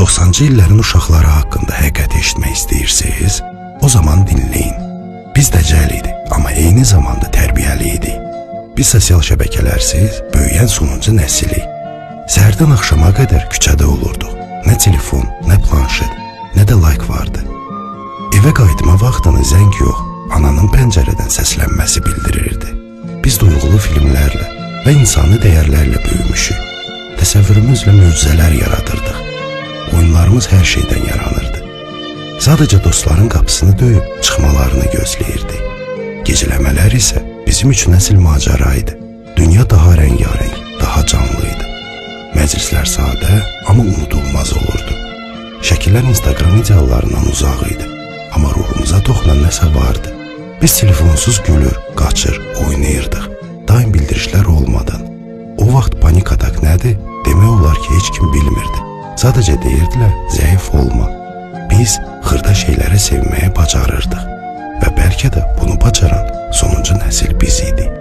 90-cı illərin uşaqları haqqında həqiqət eşitmək istəyirsiniz? O zaman dinləyin. Biz dəcəl idi, amma eyni zamanda tərbiyəli idi. Biz sosial şəbəkələrsiz böyüyən sonuncu nəsilik. Səhərdən axşama qədər küçədə olurduq. Nə telefon, nə planşet, nə də like vardı. Evə qayıtma vaxtını zəng yox, ananın pəncərədən səslənməsi bildirirdi. Biz duyğulu filmlərlə və insani dəyərlərlə böyümüşük. Təsəvvürümüzlə möcüzələr yaradırdıq. Oyunlarımız hər şeydən yaranırdı. Sadəcə dostların qapısını döyüb çıxmalarını gözləyirdi. Gecələmələr isə bizim üçün əsl macəra idi. Dünya daha rəngarəng, daha canlı idi. Məclislər sadə, amma unudulmaz olurdu. Şəkillər Instagram ideallarından uzaq idi, amma ruhumuza toxunan nəsə vardı. Biz telefonsuz gülür, qaçır, oynayırdıq. Daim bildirişlər olmadan. O vaxt panik atak nədir? Demək olar ki, heç kim bilmirdi. Sadəcə deyirdilər, zəif olma. Biz xırda şeyləri sevməyə bacarırdıq və bəlkə də bunu bacaran sonuncu nəsil biz idik.